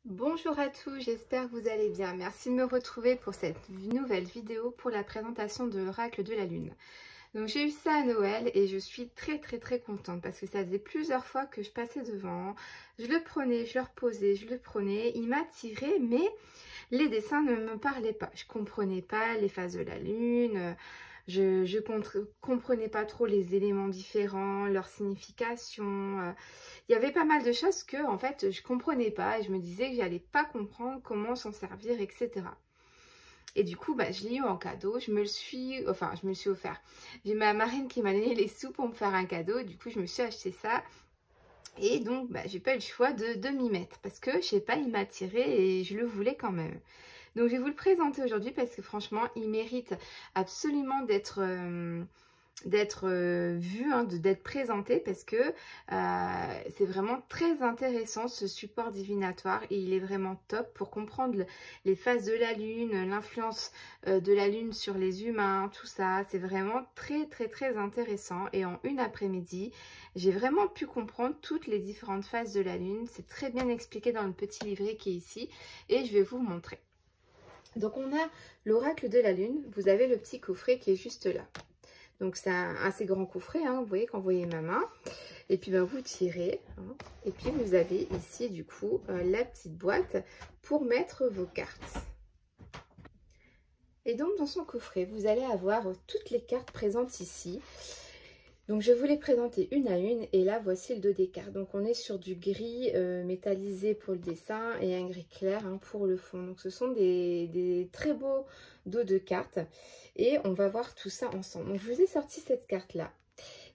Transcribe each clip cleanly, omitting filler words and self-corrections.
Bonjour à tous, j'espère que vous allez bien. Merci de me retrouver pour cette nouvelle vidéo pour la présentation de l'oracle de la lune. Donc j'ai eu ça à Noël et je suis très contente parce que ça faisait plusieurs fois que je passais devant. Je le prenais, je le reposais, je le prenais. Il m'attirait mais les dessins ne me parlaient pas. Je comprenais pas les phases de la lune. Je comprenais pas trop les éléments différents, leur signification. Il y avait pas mal de choses que en fait je comprenais pas et je me disais que j'allais pas comprendre comment s'en servir, etc. Et du coup, je l'ai eu en cadeau. Je me le suis offert. J'ai ma marraine qui m'a donné les sous pour me faire un cadeau. Du coup, je me suis acheté ça. Et donc, j'ai pas eu le choix de m'y mettre parce que je sais pas, il m'a attiré et je le voulais quand même. Donc je vais vous le présenter aujourd'hui parce que franchement, il mérite absolument d'être vu, hein, d'être présenté parce que c'est vraiment très intéressant ce support divinatoire et il est vraiment top pour comprendre les phases de la lune, l'influence de la lune sur les humains, tout ça. C'est vraiment très intéressant et en une après-midi, j'ai vraiment pu comprendre toutes les différentes phases de la lune. C'est très bien expliqué dans le petit livret qui est ici et je vais vous montrer. Donc on a l'oracle de la lune, vous avez le petit coffret qui est juste là. Donc c'est un assez grand coffret, hein, vous voyez quand vous voyez ma main. Et puis vous tirez, hein, et puis vous avez ici du coup la petite boîte pour mettre vos cartes. Et donc dans son coffret, vous allez avoir toutes les cartes présentes ici. Donc je vais vous les présenter une à une et là voici le dos des cartes. Donc on est sur du gris métallisé pour le dessin et un gris clair, hein, pour le fond. Donc ce sont des très beaux dos de cartes et on va voir tout ça ensemble. Donc je vous ai sorti cette carte là.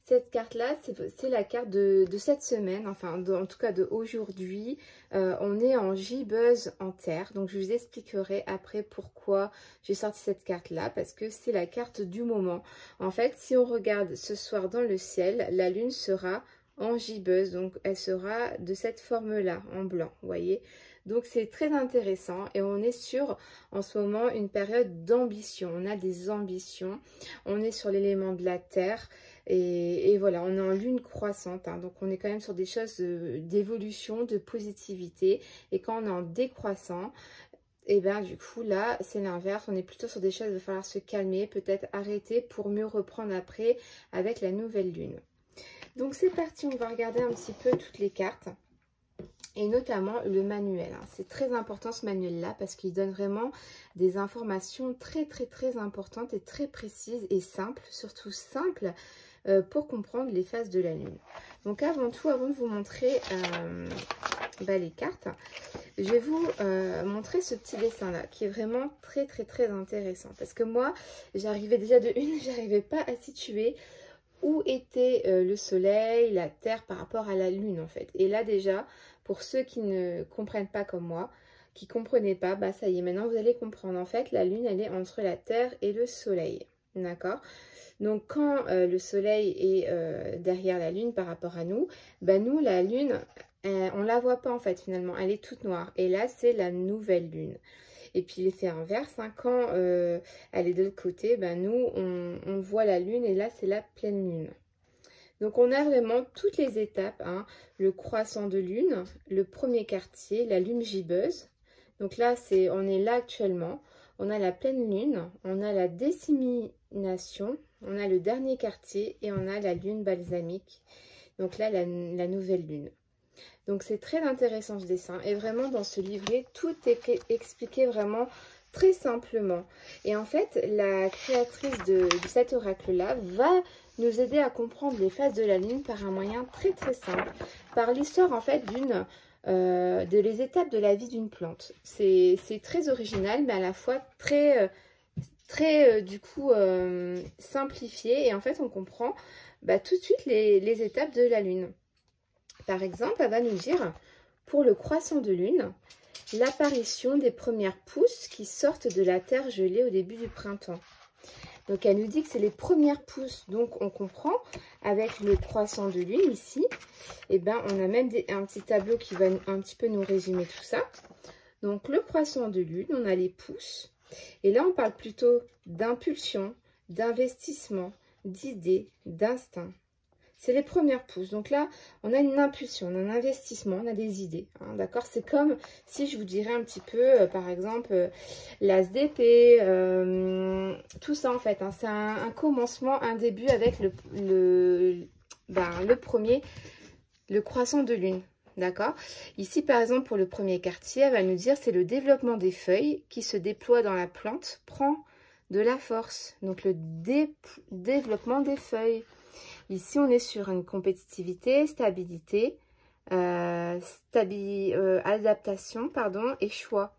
Cette carte-là, c'est la carte de cette semaine, enfin en tout cas de aujourd'hui. On est en J-Buzz en terre, donc je vous expliquerai après pourquoi j'ai sorti cette carte-là, parce que c'est la carte du moment. En fait, si on regarde ce soir dans le ciel, la lune sera en J-Buzz, donc elle sera de cette forme-là, en blanc, vous voyez. Donc c'est très intéressant et on est sur, en ce moment, une période d'ambition. On a des ambitions, on est sur l'élément de la terre. Et voilà, on est en lune croissante, hein, donc on est quand même sur des choses d'évolution, de positivité. Et quand on est en décroissant, et bien du coup là, c'est l'inverse. On est plutôt sur des choses, il va falloir se calmer, peut-être arrêter pour mieux reprendre après avec la nouvelle lune. Donc c'est parti, on va regarder un petit peu toutes les cartes. Et notamment le manuel, hein. C'est très important ce manuel-là parce qu'il donne vraiment des informations très importantes et très précises et simples, surtout simples pour comprendre les phases de la lune. Donc avant tout, avant de vous montrer les cartes, je vais vous montrer ce petit dessin-là qui est vraiment très intéressant. Parce que moi, j'arrivais déjà j'arrivais pas à situer où était le soleil, la terre par rapport à la lune en fait. Et là déjà, pour ceux qui ne comprennent pas comme moi, qui ne comprenaient pas, ça y est, maintenant vous allez comprendre. En fait, la lune, elle est entre la terre et le soleil. D'accord? Donc quand le soleil est derrière la lune par rapport à nous, nous, la lune, on ne la voit pas en fait finalement. Elle est toute noire. Et là, c'est la nouvelle lune. Et puis l'effet inverse, hein, quand elle est de l'autre côté, nous, on voit la lune et là, c'est la pleine lune. Donc on a vraiment toutes les étapes, hein, le croissant de lune, le premier quartier, la lune gibbeuse. Donc là, on est là actuellement. On a la pleine lune, on a la dissémination, on a le dernier quartier et on a la lune balsamique. Donc là, la nouvelle lune. Donc c'est très intéressant ce dessin et vraiment dans ce livret, tout est expliqué vraiment très simplement. Et en fait, la créatrice de cet oracle-là va nous aider à comprendre les phases de la lune par un moyen très simple, par l'histoire en fait de les étapes de la vie d'une plante. C'est très original, mais à la fois très du coup simplifié. Et en fait, on comprend tout de suite les étapes de la lune. Par exemple, elle va nous dire, pour le croissant de lune, l'apparition des premières pousses qui sortent de la terre gelée au début du printemps. Donc, elle nous dit que c'est les premières pousses. Donc, on comprend, avec le croissant de lune ici, on a même un petit tableau qui va un petit peu nous résumer tout ça. Donc, le croissant de lune, on a les pousses. Et là, on parle plutôt d'impulsion, d'investissement, d'idées, d'instinct. C'est les premières pousses. Donc là, on a une impulsion, on a un investissement, on a des idées. Hein, d'accord? C'est comme si je vous dirais un petit peu, par exemple, l'ASDP, tout ça en fait. Hein, c'est un commencement, un début avec le premier, le croissant de lune. D'accord? Ici, par exemple, pour le premier quartier, elle va nous dire c'est le développement des feuilles qui se déploie dans la plante, prend de la force. Donc, le développement des feuilles. Ici, on est sur une compétitivité, stabilité, adaptation, pardon, et choix.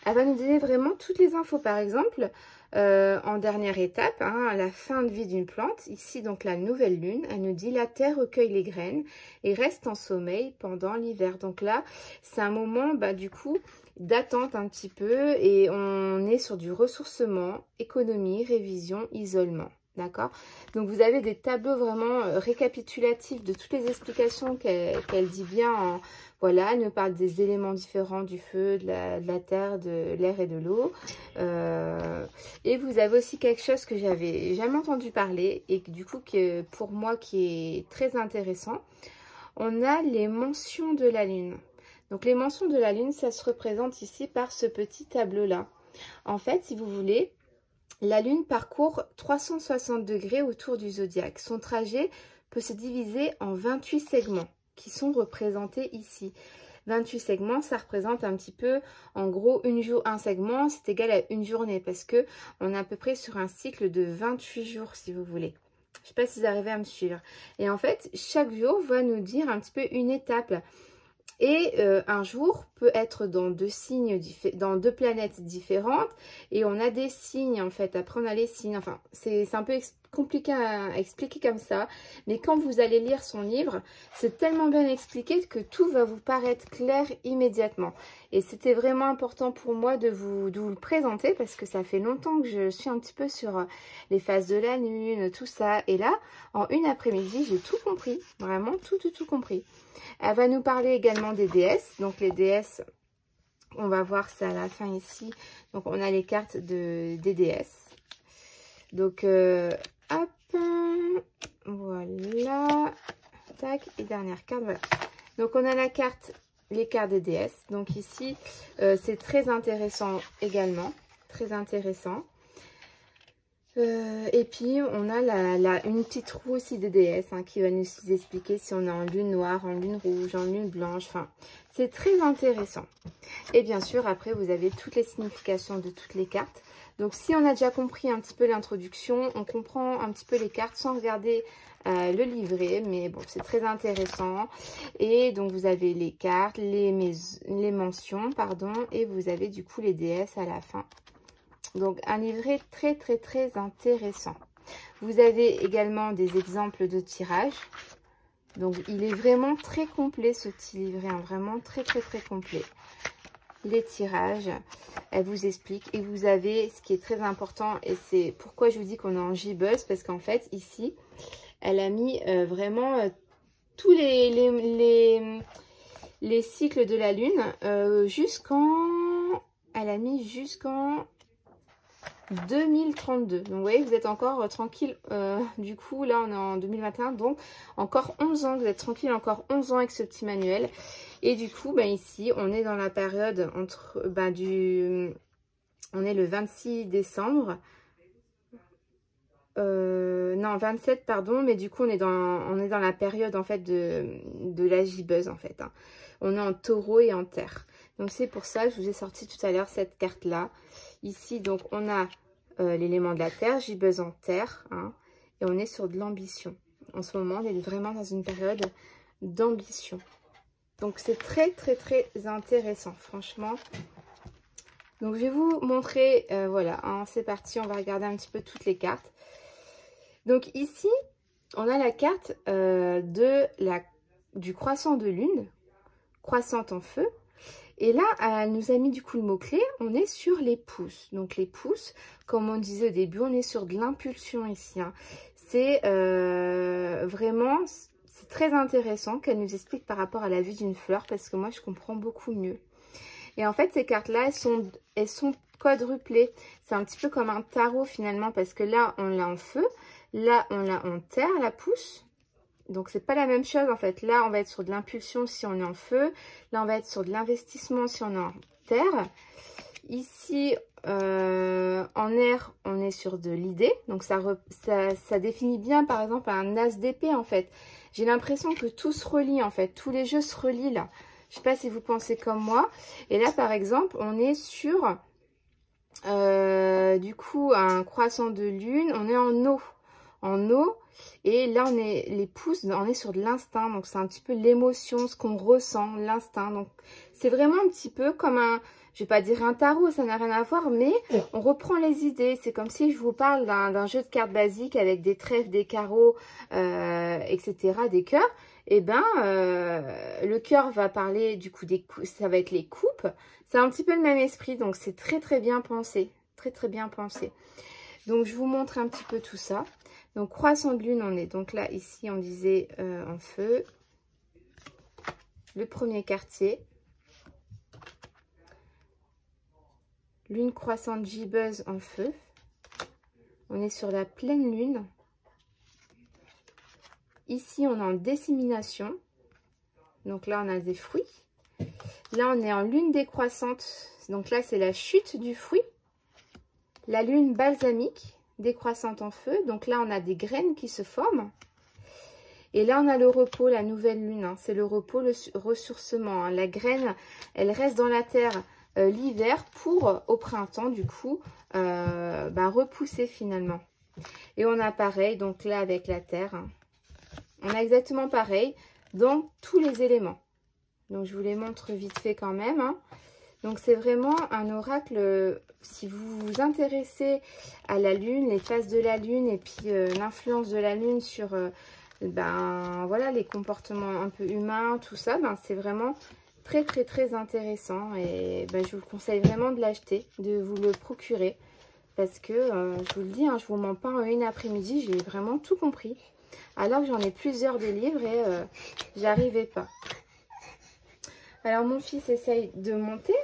Elle va nous donner vraiment toutes les infos. Par exemple, en dernière étape, hein, à la fin de vie d'une plante, ici donc la nouvelle lune, elle nous dit la terre recueille les graines et reste en sommeil pendant l'hiver. Donc là, c'est un moment du coup d'attente un petit peu et on est sur du ressourcement, économie, révision, isolement. D'accord? Donc, vous avez des tableaux vraiment récapitulatifs de toutes les explications qu'elle dit bien. Voilà, elle nous parle des éléments différents du feu, de la terre, de l'air et de l'eau. Et vous avez aussi quelque chose que j'avais jamais entendu parler et que, du coup, pour moi, qui est très intéressant. On a les mentions de la lune. Donc, les mentions de la lune, ça se représente ici par ce petit tableau-là. En fait, si vous voulez... La Lune parcourt 360 degrés autour du zodiaque. Son trajet peut se diviser en 28 segments qui sont représentés ici. 28 segments, ça représente un petit peu, en gros, un segment, c'est égal à une journée parce que on est à peu près sur un cycle de 28 jours, si vous voulez. Je ne sais pas si vous arrivez à me suivre. Et en fait, chaque jour va nous dire un petit peu une étape. Et un jour peut être dans dans deux planètes différentes. Et on a des signes en fait. Après on a les signes. Enfin, c'est un peu compliqué à expliquer comme ça. Mais quand vous allez lire son livre, c'est tellement bien expliqué que tout va vous paraître clair immédiatement. Et c'était vraiment important pour moi de vous le présenter. Parce que ça fait longtemps que je suis un petit peu sur les phases de la lune, tout ça. Et là, en une après-midi, j'ai tout compris. Vraiment tout compris. Elle va nous parler également des déesses. Donc les déesses, on va voir ça à la fin ici. Donc on a les cartes des déesses. Donc hop, voilà. Tac, et dernière carte, voilà. Donc on a les cartes des déesses. Donc ici, c'est très intéressant également. Très intéressant. Et puis, on a une petite roue aussi des déesses qui va nous expliquer si on est en lune noire, en lune rouge, en lune blanche. Enfin, c'est très intéressant. Et bien sûr, après, vous avez toutes les significations de toutes les cartes. Donc, si on a déjà compris un petit peu l'introduction, on comprend un petit peu les cartes sans regarder le livret. Mais bon, c'est très intéressant. Et donc, vous avez les cartes, les mentions, pardon. Et vous avez du coup les déesses à la fin. Donc, un livret très intéressant. Vous avez également des exemples de tirages. Donc, il est vraiment très complet, ce petit livret. Hein, vraiment très complet. Les tirages, elle vous explique. Et vous avez, ce qui est très important, et c'est pourquoi je vous dis qu'on est en gibbeuse, parce qu'en fait, ici, elle a mis vraiment tous les cycles de la Lune jusqu'en... Elle a mis jusqu'en 2032. Donc, vous voyez, vous êtes encore tranquille. Du coup, là, on est en 2021. Donc, encore 11 ans. Vous êtes tranquille encore 11 ans avec ce petit manuel. Et du coup, ici, on est dans la période entre... on est le 26 décembre. Non, 27, pardon. Mais du coup, on est dans la période, en fait, de la gibbeuse, en fait. Hein. On est en taureau et en terre. Donc, c'est pour ça que je vous ai sorti tout à l'heure cette carte-là. Ici, donc, on a l'élément de la terre, gibbeuse en terre. Hein, et on est sur de l'ambition. En ce moment, on est vraiment dans une période d'ambition. Donc, c'est très intéressant, franchement. Donc, je vais vous montrer, voilà, hein, c'est parti. On va regarder un petit peu toutes les cartes. Donc, ici, on a la carte du croissant de lune, croissante en feu. Et là, elle nous a mis du coup le mot-clé, on est sur les pouces. Donc les pouces, comme on disait au début, on est sur de l'impulsion ici. Hein. C'est vraiment, c'est très intéressant qu'elle nous explique par rapport à la vue d'une fleur, parce que moi, je comprends beaucoup mieux. Et en fait, ces cartes-là, elles sont quadruplées. C'est un petit peu comme un tarot finalement, parce que là, on l'a en feu, là, on l'a en terre, la pouce. Donc, c'est pas la même chose en fait. Là, on va être sur de l'impulsion si on est en feu. Là, on va être sur de l'investissement si on est en terre. Ici, en air, on est sur de l'idée. Donc, ça définit bien, par exemple, un as d'épée, en fait. J'ai l'impression que tout se relie, en fait. Tous les jeux se relient, là. Je sais pas si vous pensez comme moi. Et là, par exemple, on est sur, du coup, un croissant de lune. On est en eau. En eau. Et là, on est les pouces, on est sur de l'instinct. Donc, c'est un petit peu l'émotion, ce qu'on ressent, l'instinct. Donc, c'est vraiment un petit peu comme un... Je vais pas dire un tarot, ça n'a rien à voir, mais on reprend les idées. C'est comme si je vous parle d'un jeu de cartes basique avec des trèfles, des carreaux, etc., des cœurs. Et ben, le cœur va parler du coup ça va être les coupes. C'est un petit peu le même esprit, donc c'est très très bien pensé, très très bien pensé. Donc je vous montre un petit peu tout ça. Donc croissant de lune, on est donc là ici, on disait en feu. Le premier quartier. Lune croissante gibbeuse en feu. On est sur la pleine lune. Ici, on est en dissémination. Donc là, on a des fruits. Là, on est en lune décroissante. Donc là, c'est la chute du fruit. La lune balsamique, décroissante en feu. Donc là, on a des graines qui se forment. Et là, on a le repos, la nouvelle lune. Hein. C'est le repos, le ressourcement. Hein. La graine, elle reste dans la terre l'hiver pour, au printemps, du coup, repousser finalement. Et on a pareil, donc là, avec la terre. Hein. On a exactement pareil dans tous les éléments. Donc, je vous les montre vite fait quand même. Hein. Donc, c'est vraiment un oracle, si vous vous intéressez à la lune, les phases de la lune et puis l'influence de la lune sur... voilà, les comportements un peu humains, tout ça, c'est vraiment très très très intéressant et je vous conseille vraiment de l'acheter, de vous le procurer parce que je vous le dis, hein, je vous mens pas, en une après-midi j'ai vraiment tout compris alors que j'en ai plusieurs des livres et j'arrivais pas. Alors mon fils essaye de monter,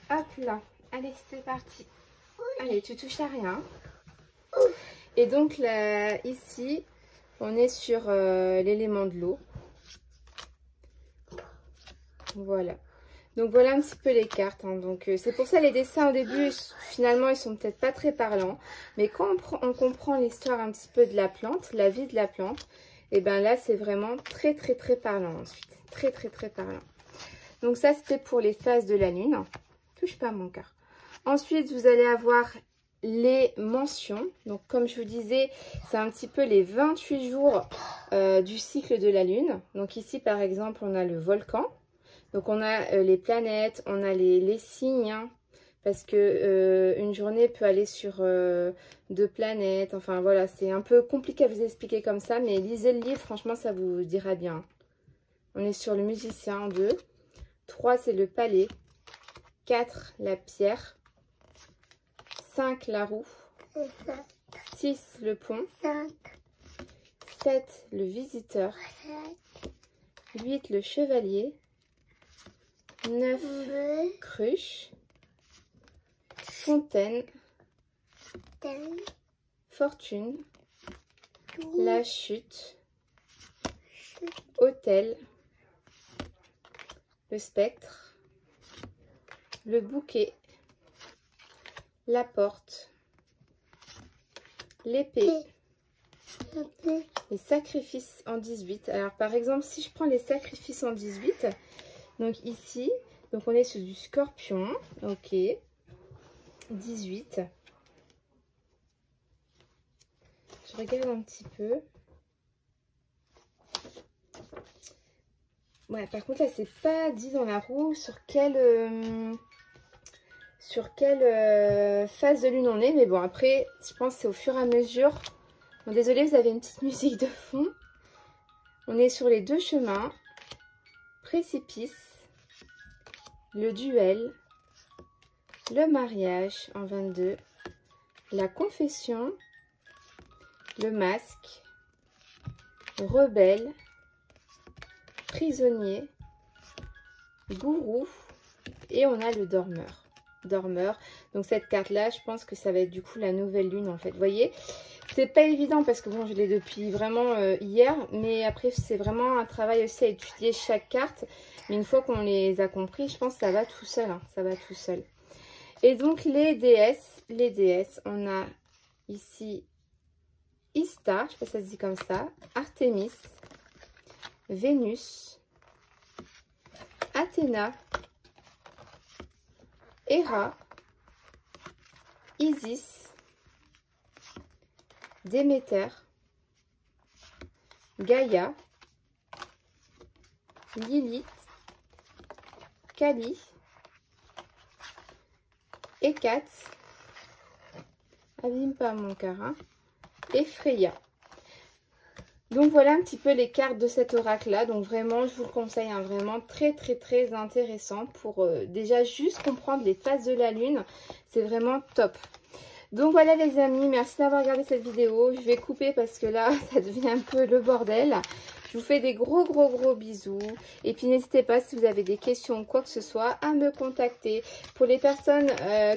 hop là, allez c'est parti, allez tu touches à rien. Et donc là ici on est sur l'élément de l'eau. Voilà. Donc voilà un petit peu les cartes. Hein. Donc c'est pour ça les dessins au début, finalement, ils sont peut-être pas très parlants. Mais quand on comprend l'histoire un petit peu de la plante, la vie de la plante, et bien là, c'est vraiment très très très parlant ensuite. Très très très parlant. Donc ça, c'était pour les phases de la lune. Touche pas mon cœur. Ensuite, vous allez avoir les mentions. Donc comme je vous disais, c'est un petit peu les 28 jours du cycle de la lune. Donc ici par exemple on a le volcan, donc on a les planètes, on a les signes, hein, parce que une journée peut aller sur 2 planètes, enfin voilà, c'est un peu compliqué à vous expliquer comme ça, mais lisez le livre, franchement ça vous dira bien. On est sur le musicien, 2, 3 c'est le palais, 4 la pierre, 5 la roue, 6 le pont, 7 le visiteur, 8 le chevalier, 9 cruche, fontaine, fortune, la chute, autel, le spectre, le bouquet, la porte, l'épée, les sacrifices en 18. Alors par exemple, si je prends les sacrifices en 18, donc ici, donc on est sur du scorpion, ok, 18. Je regarde un petit peu. Ouais, par contre là, c'est pas dit dans la roue sur quelle phase de lune on est, mais bon après je pense que c'est au fur et à mesure. Bon, désolée, vous avez une petite musique de fond. On est sur les 2 chemins, précipice, le duel, le mariage en 22, la confession, le masque, rebelle, prisonnier, gourou et on a le dormeur. Donc cette carte là, je pense que ça va être du coup la nouvelle lune en fait. Vous voyez, C'est pas évident parce que bon, je l'ai depuis vraiment hier, mais après c'est vraiment un travail aussi à étudier chaque carte. Mais une fois qu'on les a compris, je pense que ça va tout seul, hein, ça va tout seul. Et donc les déesses, on a ici Ista, je sais pas si ça se dit comme ça, Artémis, Vénus, Athéna, Héra, Isis, Déméter, Gaïa, Lilith, Kali, Hécate, abîme pas mon cœur, hein, et Freya. Donc voilà un petit peu les cartes de cet oracle là, donc vraiment je vous le conseille, hein, vraiment très intéressant pour déjà juste comprendre les phases de la lune, c'est vraiment top. Donc voilà les amis, merci d'avoir regardé cette vidéo, je vais couper parce que là ça devient un peu le bordel. Je vous fais des gros bisous. Et puis n'hésitez pas si vous avez des questions ou quoi que ce soit à me contacter. Pour les personnes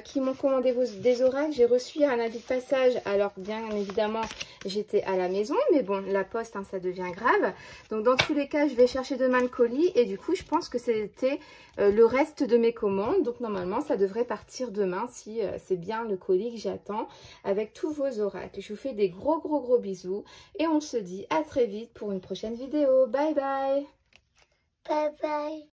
qui m'ont commandé des oracles, j'ai reçu un avis de passage. Alors bien évidemment j'étais à la maison. Mais bon la poste hein, ça devient grave. Donc dans tous les cas je vais chercher demain le colis. Et du coup je pense que c'était le reste de mes commandes. Donc normalement ça devrait partir demain si c'est bien le colis que j'attends. Avec tous vos oracles. Je vous fais des gros bisous. Et on se dit à très vite pour une prochaine vidéo. Bye bye. Bye bye.